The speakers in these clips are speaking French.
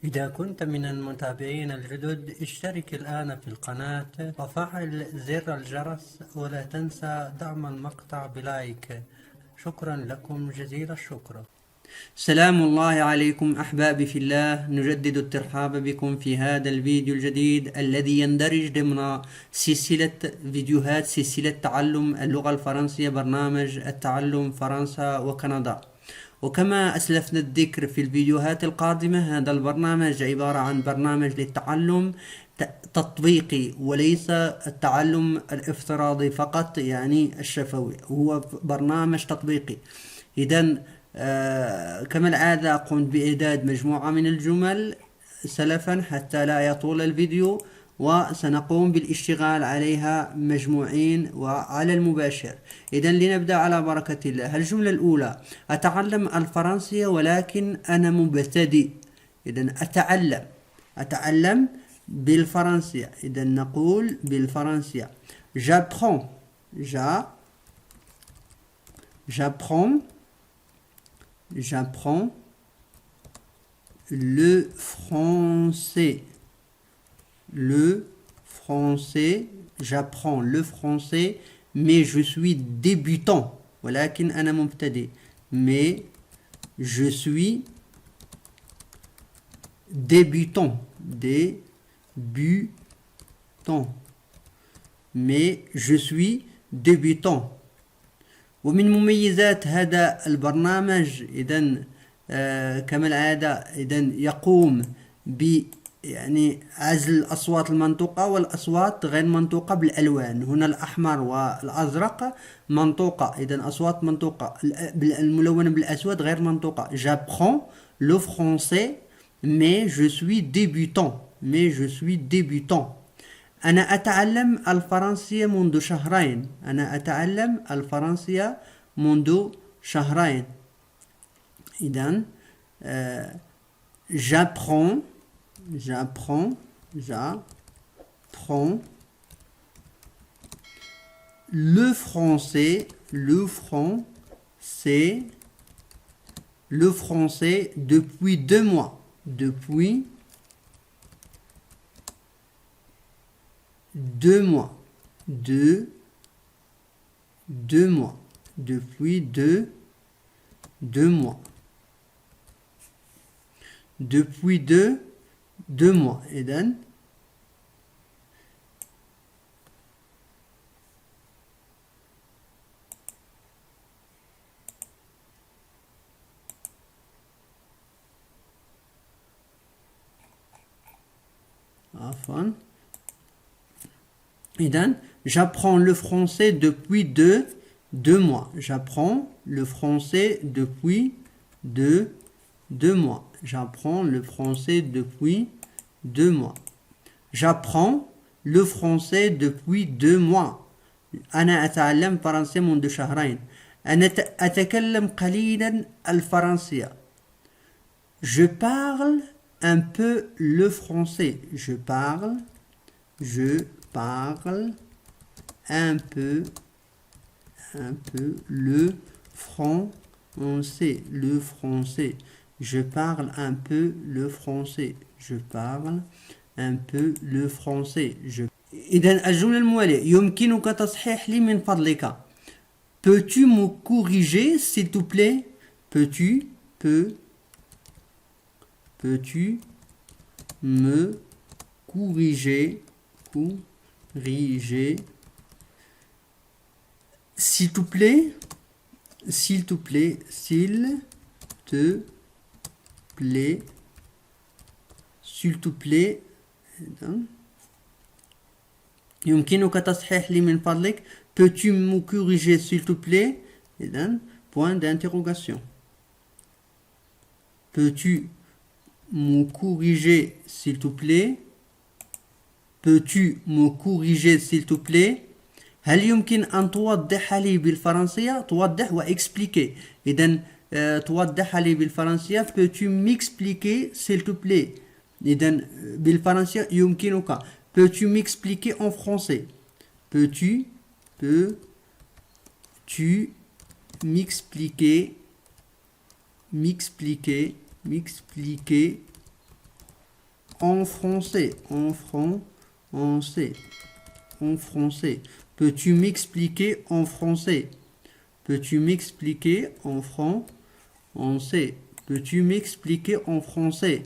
إذا كنت من المتابعين الجدد اشترك الآن في القناة وفعل زر الجرس ولا تنسى دعم المقطع بلايك. شكرا لكم جزيل الشكر. سلام الله عليكم أحبابي في الله، نجدد الترحاب بكم في هذا الفيديو الجديد الذي يندرج ضمن سلسلة فيديوهات سلسلة تعلم اللغة الفرنسية، برنامج التعلم فرنسا وكندا. وكما أسلفنا الذكر في الفيديوهات القادمة، هذا البرنامج عبارة عن برنامج للتعلم تطبيقي وليس التعلم الافتراضي فقط، يعني الشفوي، هو برنامج تطبيقي. إذن كما العادة قمت بإعداد مجموعة من الجمل سلفا حتى لا يطول الفيديو، وسنقوم بالاشتغال عليها مجموعين وعلى المباشر. إذن لنبدأ على بركة الله. الجملة الأولى: أتعلم الفرنسية ولكن أنا مبتدئ. إذن أتعلم بالفرنسية. إذن نقول بالفرنسية j'apprends j'apprends le français. J'apprends le français, mais je suis débutant. ولكن أنا مبتدئ. Mais je suis débutant. Mais je suis débutant. ومن مميزات هذا البرنامج إذن كما العادة إذن يقوم ب يعني عزل الأصوات المنطوقة والأصوات غير منطوقة بالألوان. هنا الأحمر والأزرق منطوقة، إذن أصوات منطوقة. الملونة بالأسود غير منطوقة. J'apprends le français mais je suis débutant. أنا أتعلم الفرنسية منذ شهرين. إذن j'apprends le français depuis 2 mois. Depuis 2 mois. إذن j'apprends le français depuis 2 mois. J'apprends le français depuis 2 mois. J'apprends le français depuis 2 mois. J'apprends le français depuis 2 mois. أنا أتعلم فرنسية منذ شهرين. أنا أتكلم قليلا الفرنسية. Je parle un peu le français. Je parle un peu le français. Je parle un peu le français. إذن الجملة الموالية: يمكنك تصحيح لي من فضلك. Peux-tu me corriger s'il te plaît? Peux-tu me corriger s'il te plaît? يمكنك تصحيح لي من فضلك. Peux-tu me corriger s'il te plaît? Point d'interrogation. Peux-tu me corriger s'il te plaît? هل يمكن أن توضح لي بالفرنسية؟ توضح وإكسبليكي. إذن توضح لي بالفرنسية peux-tu m'expliquer s'il te plaît. إذن بالفرنسية يمكنك. Peux-tu m'expliquer en français? Peux-tu m'expliquer en français, en français, en français. Peux-tu m'expliquer en français? Peux-tu m'expliquer en français? Peux-tu m'expliquer en français?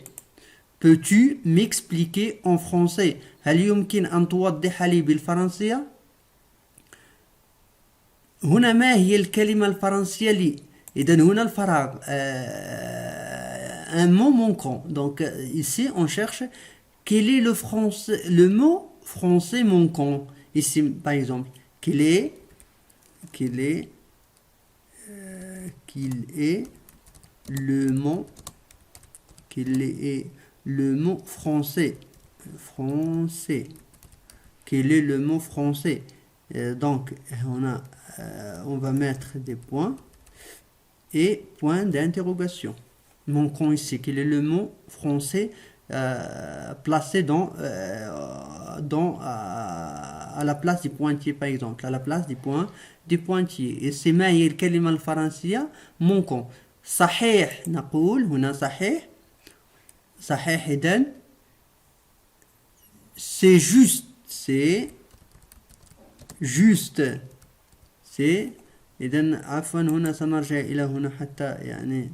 Peux-tu m'expliquer en français؟ هل يمكن أن توضح لي بالفرنسية؟ هنا ما هي الكلمة الفرنسية لي؟ إذن هنا الفراغ. Un mot manquant. Donc ici on cherche quel est le mot français manquant. Ici par exemple, qu'il est le mot français. Quel est le mot français? Donc on va mettre des points et point d'interrogation. Manquant ici, quel est le mot français placé à la place du pointier par exemple, à la place du pointier. Et c'est ما هي الكلمة الفرنسية manquant. صحيح نقول هنا صحيح إذن c'est juste إذن عفوا هنا سنرجع إلى هنا حتى يعني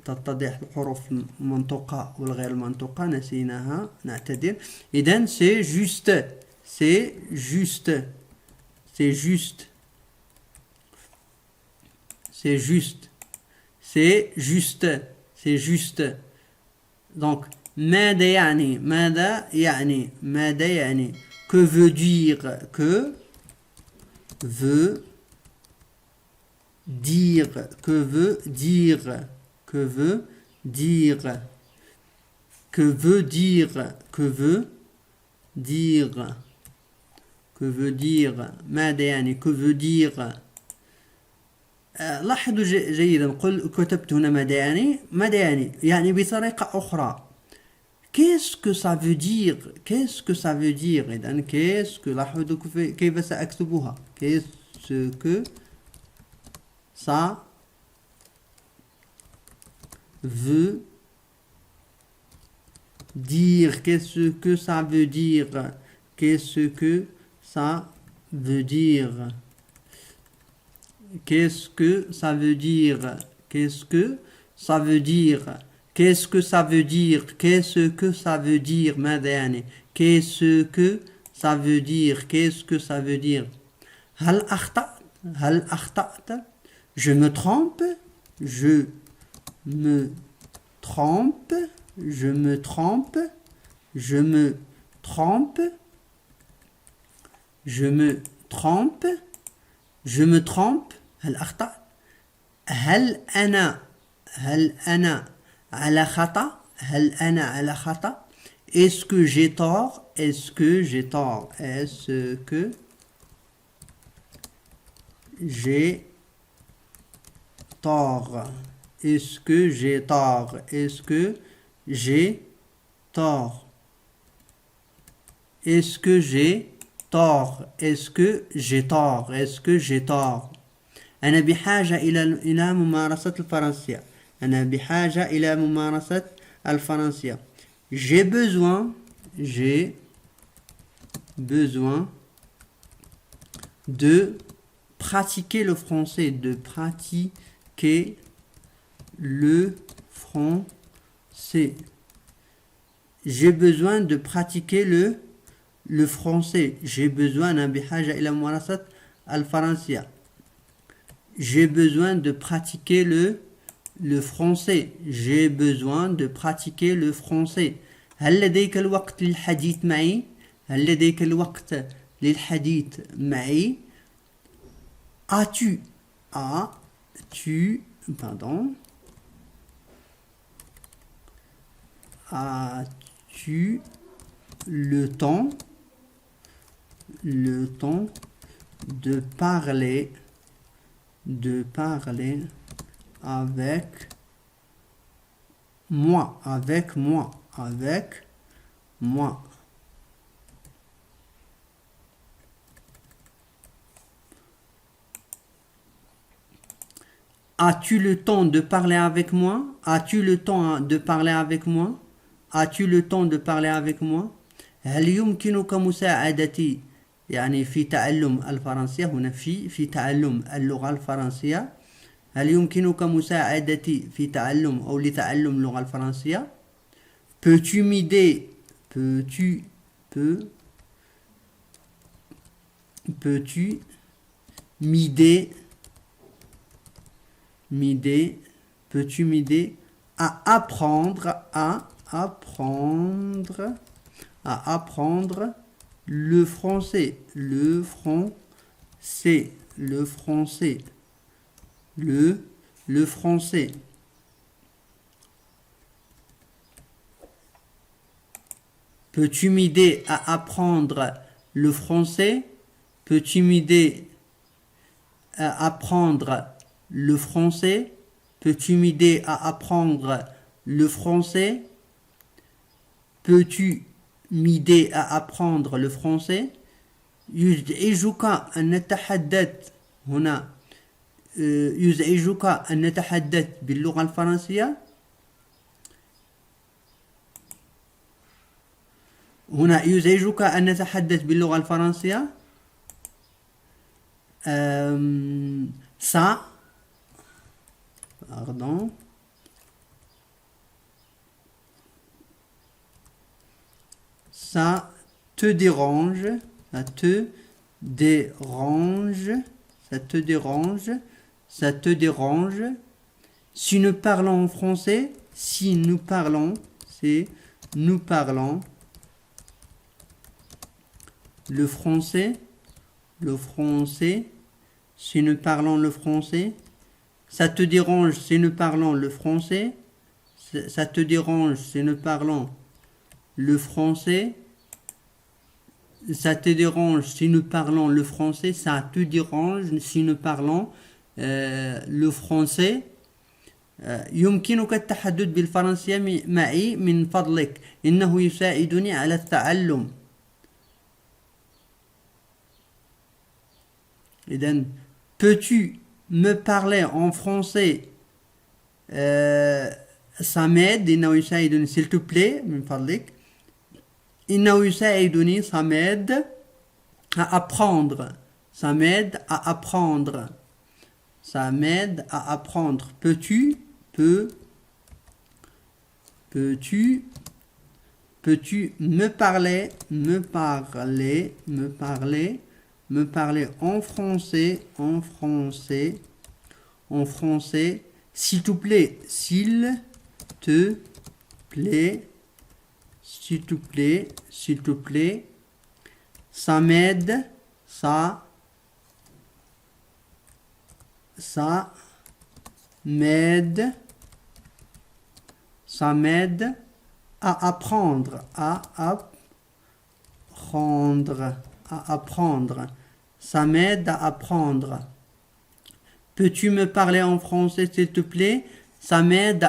تتضح الحروف المنطوقة والغير منطوقة نسيناها نعتذر. إذن c'est juste. Donc ماذا يعني que veut dire ماذا يعني que veut dire. لاحظوا جيدا كتبت هنا ماذا يعني بطريقة أخرى. Qu'est-ce que ça veut dire إذن لاحظوا كيف سأكتبها. Qu'est-ce que ça veut dire? Qu'est-ce que ça veut dire? Qu'est-ce que ça veut dire? Qu'est-ce que ça veut dire? Qu'est-ce que ça veut dire? Qu'est-ce que ça veut dire? Qu'est-ce que ça veut dire? ماذا يعني? Qu'est-ce que ça veut dire? Qu'est-ce que ça veut dire? هل أخطأت? Je me trompe? Je me trompe? Je me trompe? Je me trompe? Je me trompe? Je me trompe? هل أخطأت؟ هل أنا على خطأ؟ هل أنا على خطأ؟ Est-ce que j'ai tort? Est-ce que j'ai tort? Est-ce que j'ai tort? Est-ce que j'ai tort? Est-ce que j'ai tort? Est-ce que j'ai tort? Est-ce que j'ai tort? Est-ce que j'ai tort? أنا بحاجة إلى ممارسة الفرنسية. أنا بحاجة إلى ممارسة الفرنسية. J'ai besoin de pratiquer le français. De pratiquer le français. J'ai besoin de pratiquer le français. J'ai besoin أنا بحاجة إلى ممارسة الفرنسية. J'ai besoin de pratiquer le français. J'ai besoin de pratiquer le français. هل لديك الوقت للحديث معي؟ هل لديك الوقت للحديث معي؟ As-tu le temps de parler avec moi? As-tu le temps de parler avec moi? As-tu le temps de parler avec moi? as-tu le temps de parler avec moi هل يمكنك مساعدتي يعني في تعلم الفرنسية هنا في تعلم اللغة الفرنسية هل يمكنك مساعدتي في تعلم أو لتعلم اللغة الفرنسية peux-tu m'aider peux-tu m'aider peux-tu m'aider à apprendre le français le français peux-tu m'aider à apprendre le français peux-tu m'aider à apprendre le français peux-tu m'aider à apprendre le français peux-tu m'aider à apprendre le français يزعجك أن نتحدث هنا يزعجك أن نتحدث باللغة الفرنسية هنا يزعجك أن نتحدث باللغة الفرنسية ça pardon ça te dérange ça te dérange si nous parlons en français si nous parlons c'est nous parlons le français si nous parlons le français ça te dérange si nous parlons le français ça te dérange si nous parlons le français ça te dérange si nous parlons le français ça te dérange si nous parlons le français يمكنك التحدث بالفرنسية معي من فضلك إنه يساعدني على التعلم إذن peux-tu me parler en français ça m'aide إنه يساعدني s'il te plaît من فضلك إنه يساعدني ça m'aide à apprendre ça m'aide à apprendre ça m'aide à apprendre peux-tu me parler en français s'il te plaît ça m'aide à apprendre ça m'aide à apprendre peux-tu me parler en français s'il te plaît ça m'aide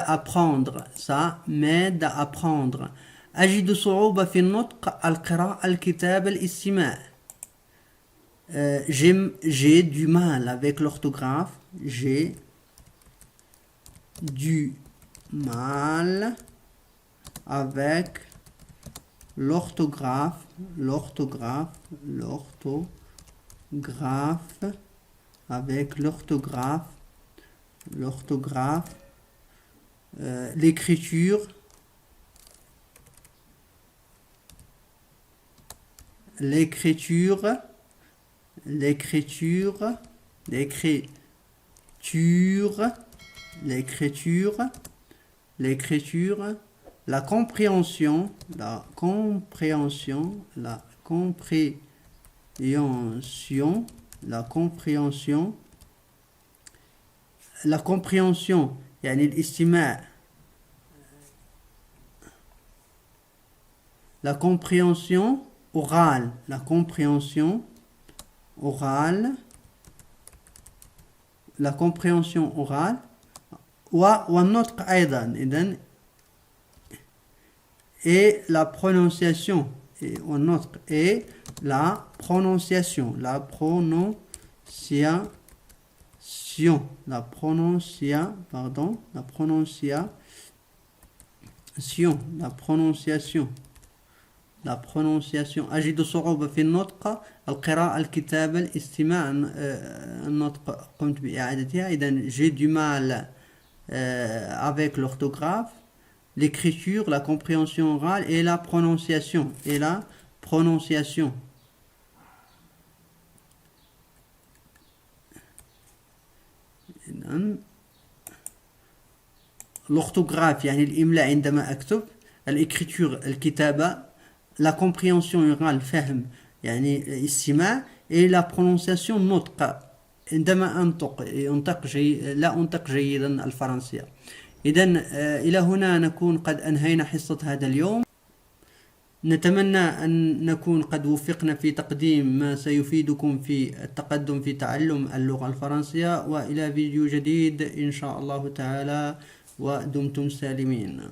à apprendre أجد صعوبة في النطق القراءة الكتابة الاستماع j'ai du mal avec l'orthographe j'ai du mal avec l'orthographe avec l'orthographe l'écriture la compréhension يعني الاستماع la compréhension orale والنطق أيضا إذن et la prononciation et la prononciation la prononciation. أجد صعوبة في النطق، القراءة، الكتابة، الاستماع. النطق قمت بإعادتها. إذن j'ai du mal avec l'orthographe, l'écriture, la compréhension orale et la prononciation. l'orthographe يعني الإملاء عندما أكتب، الإكريتور الكتابة، la compréhension orale فهم يعني استماع، et la prononciation نطق عندما لا أنطق جيدا الفرنسية. إذن إلى هنا نكون قد أنهينا حصة هذا اليوم. نتمنى أن نكون قد وفقنا في تقديم ما سيفيدكم في التقدم في تعلم اللغة الفرنسية، وإلى فيديو جديد إن شاء الله تعالى، ودمتم سالمين.